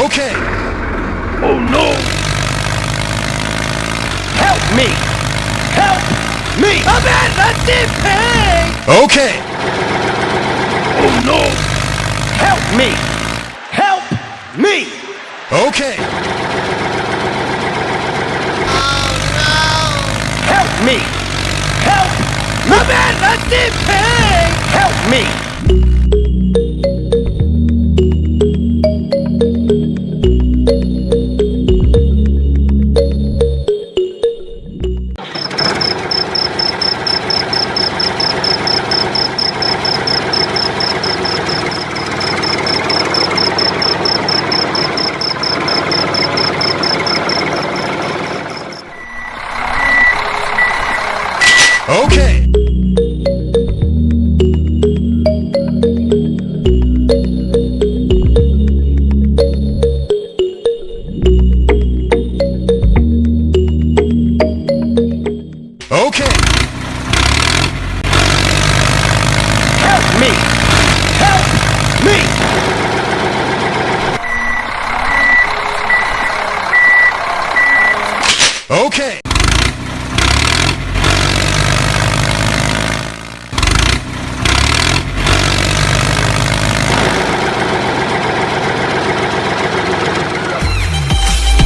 Okay. Oh no! Help me! Help me! I'm at the deep end! Okay. Oh no! Help me! Help me! Okay. Help me! Help! I'm at the deep end! Help me! Okay. Okay. Help me! Help me! Okay.